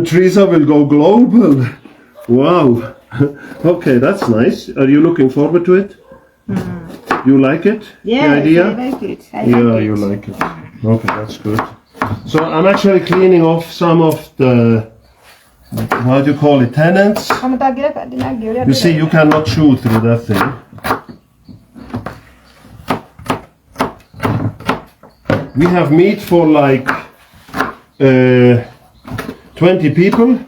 Trizah will go global. Wow. Okay, that's nice. Are you looking forward to it? You like it? Yeah, the idea? I like it. You like it. Okay, that's good. So I'm actually cleaning off some of the, how do you call it, tenants? You see, you cannot chew through that thing. We have meat for like 20 people.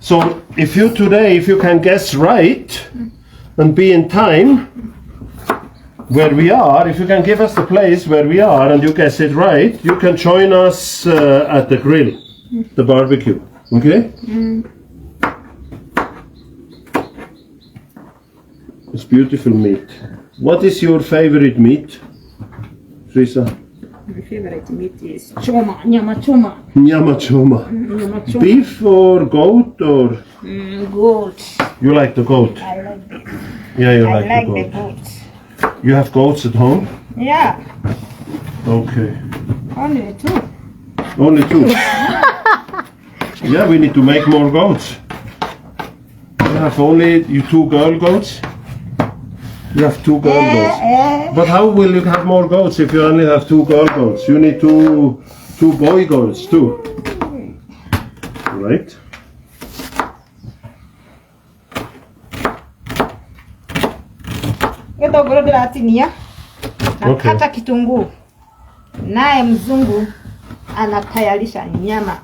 So if you can guess right and be in time where we are, if you can give us the place where we are and you guess it right, you can join us at the grill, the barbecue. Okay? It's beautiful meat. What is your favorite meat, Trizah? My favorite meat is choma, nyama choma. Nyama choma. Beef or goat or? Goat. You like the goat? I like it. Yeah, you I like the goat. goat. You have goats at home? Yeah. Okay. Only 2. Only 2? Yeah, we need to make more goats. You have only 2 girl goats? You have 2 girl goats. But how will you have more goats if you only have 2 girl goats? You need 2 boy goats too. Right? Ito goro la tinia. Okay. Nakata kitunguu. Naye mzungu anatayarisha nyama.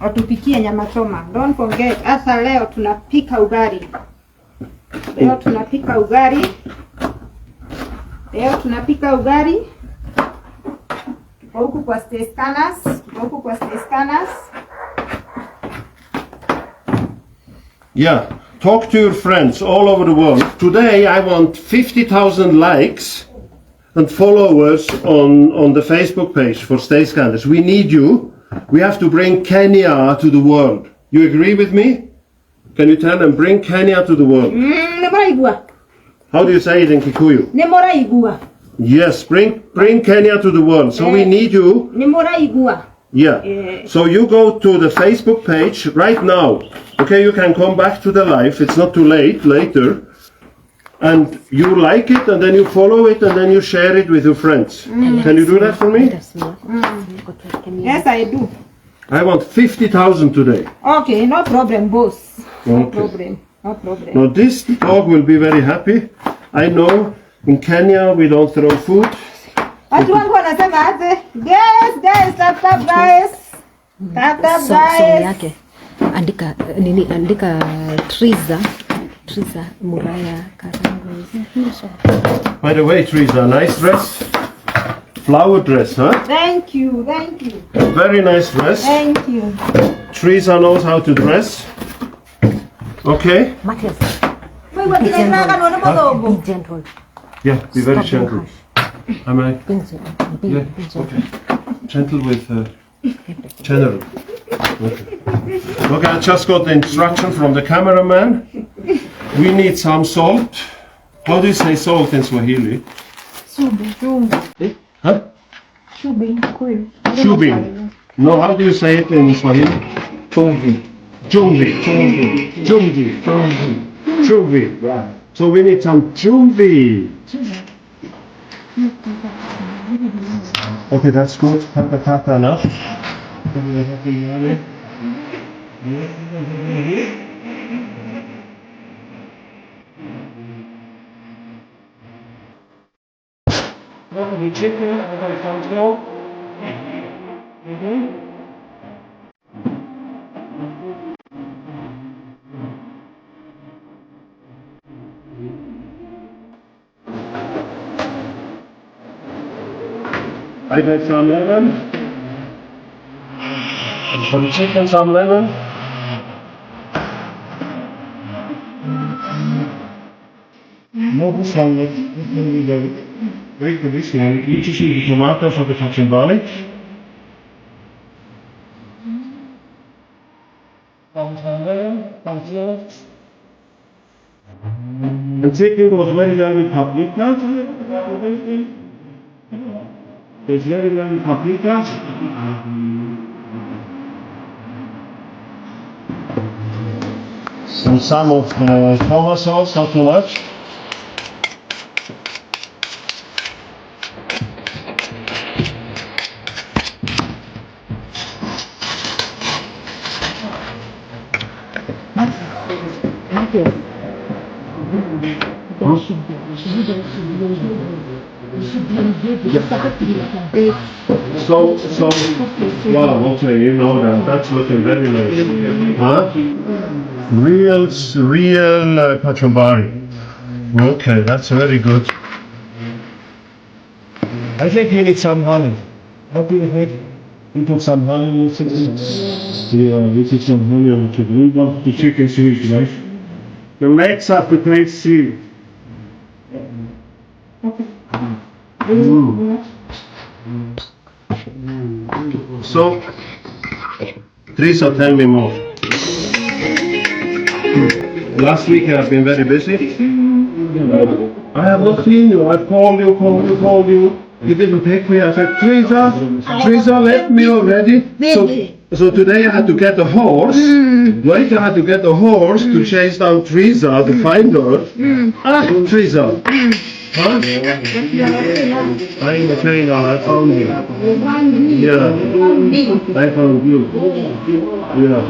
Watupikie nyama choma. Don't forget, hasa leo tunapika ugali. Leo tunapika ugali. Huku kwa stay scanners. Yeah. Talk to your friends all over the world. Today I want 50,000 likes and followers on the Facebook page for Stay Scanners. We need you. We have to bring Kenya to the world. You agree with me? Can you tell them, bring Kenya to the world? How do you say it in Kikuyu? Yes, bring Kenya to the world. So we need you. Yeah. So you go to the Facebook page right now. Okay, you can come back to the live. It's not too late later. And you like it, and then you follow it, and then you share it with your friends. Can you do that for me? Yes, I do. I want 50,000 today. Okay, no problem, boss. No Okay. problem. Now this dog will be very happy. I know in Kenya we don't throw food. Watu wangu wanasema aje? Guys, tap guys. Tap guys. Song yake. Andika Trizah Muraya Karangu. By the way, Trizah, nice dress. Flower dress, huh? Thank you. Very nice dress. Thank you. Trizah knows how to dress. Okay? Matthias, Be gentle. Yeah, be very Stop gentle. harsh. Am I? Be Okay. Gentle with general. Okay. Okay, I just got the instruction from the cameraman. We need some salt. How do you say salt in Swahili? Huh? Shubing. No, how do you say it in Swahili? Chumvi. So we need some chumvi. Okay, that's good. Pata enough. Chicken, everybody comes go. I got some lemon. For the chicken, some lemon. No, this one is very traditional. You just need the tomatoes for the touching garlic. The chicken was very well with paprika. It's very well with paprika. And some of the tomato sauce, not too much. So, wow, okay, you know that. That's looking very nice. Huh? Real kachumbari. Okay, that's very good. I think you need some honey. What do you think? You put some honey in it? Yeah, we put some honey on the chicken. We want the chicken sweet, right? The legs are prepared sweet. So, Trizah, tell me more. Last week I have been very busy. I have not seen you. I called you. You didn't pick me. I said, Trizah left me already. So today I had to get a horse. Later I had to get a horse to chase down Trizah, to find her. Trizah. Huh? I'm the trainer. I found you. Yeah. I found you. Yeah.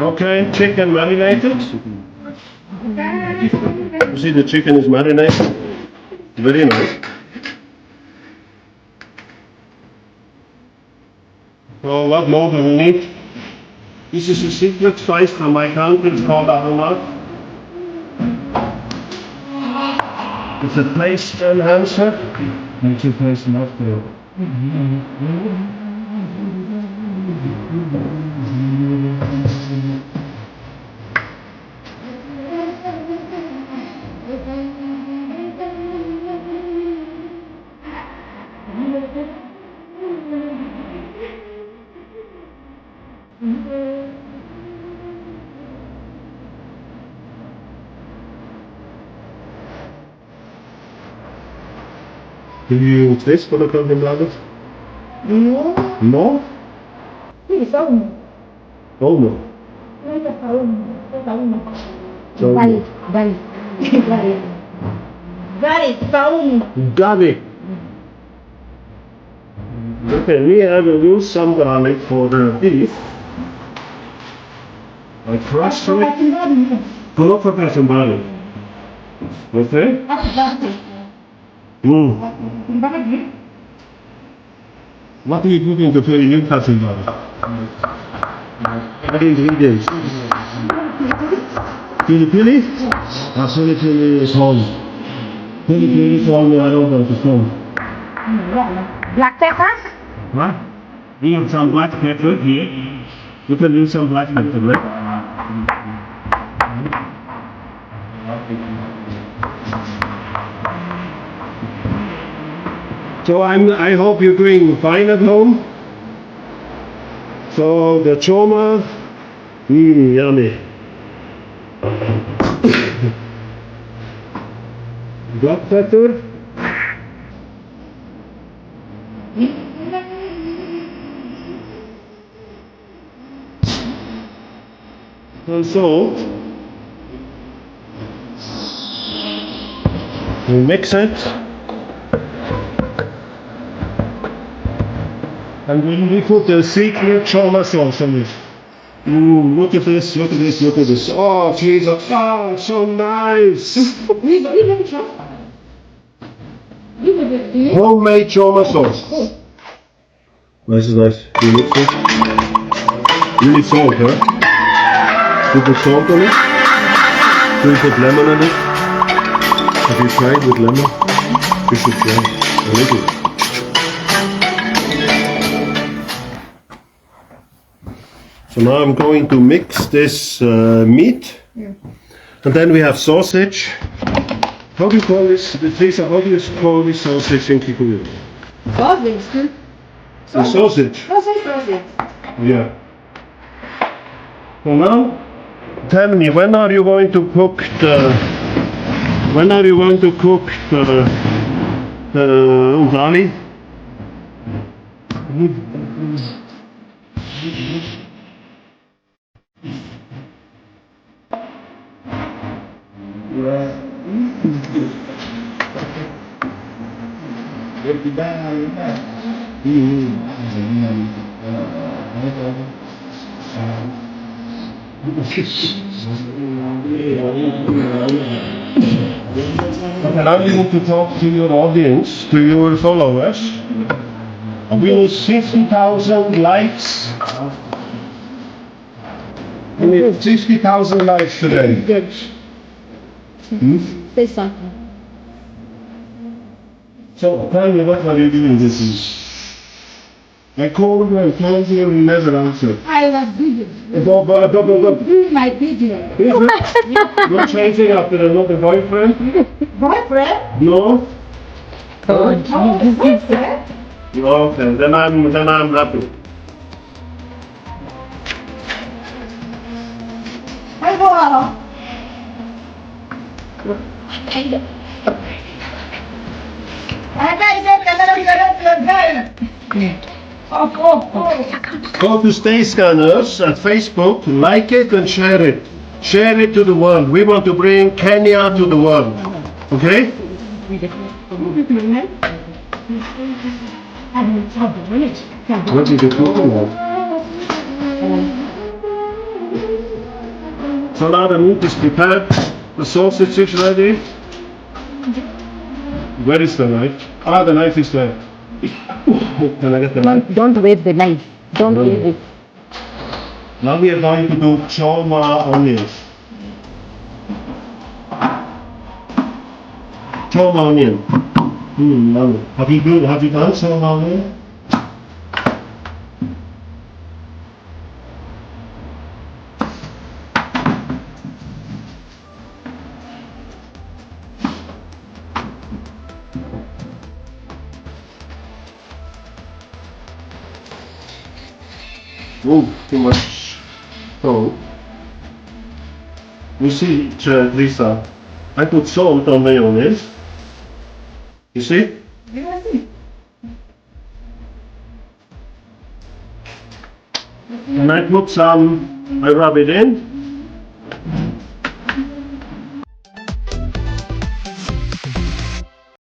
Okay, chicken marinated. You see the chicken is marinated. Very nice. So what more do we need? This is a secret spice from my country. It's called aromat. It's a taste enhancer. Makes it taste enough to. Do you use this for the cooking bladders? No. No? It's all. Oh no. Garlic. Okay, we have used some garlic for the beef. I crushed it. For kachumbari. Okay? What do you put in to prepare new kachumbari? What ingredients? Pili? Pili is home. Pili is home, I don't want to home. Black pepper? What? We have some black pepper here. You can use some black pepper, right? So I hope you're doing fine at home. So the choma, yummy. Black pepper. And salt. We mix it. And then we put the secret choma sauce on it. Look at this, look at this, look at this. Oh, Jesus. Oh, so nice. Homemade choma sauce. Nice is nice. You mix it. You need salt, huh? You put salt on it. Do you put lemon on it? Have you tried with lemon? You should try. I like it. So now I'm going to mix this meat, and then we have sausage. How do you call this, Trizah? How do you call this sausage in Kikuyu? Sausage. The sausage. Sausage. Yeah. So now, tell me, when are you going to cook the When are you going to cook ugali? Now you need to talk to your audience, to your followers. We need 50,000 likes. We need 50,000 likes today. Say something. So tell me, what are you doing this is? I called you and told you and never answered. I was busy. My video. You're changing after another boyfriend? Boyfriend? No? Oh, boyfriend? Okay, then I'm happy. Hello. Go to Stay Scanners at Facebook, like it and share it. Share it to the world. We want to bring Kenya to the world. Okay? What is it cooking of? So now the meat is prepared. The sausage is ready. Where is the knife? Ah, the knife is there. Can I get the knife? Don't wave the knife. Don't wave it. Now we are going to do choma onions. Choma onion. Lovely. Have you done choma onion? Oh, too much. So, you see, Trizah, I put salt on mayonnaise. You see? And I put some, I rub it in.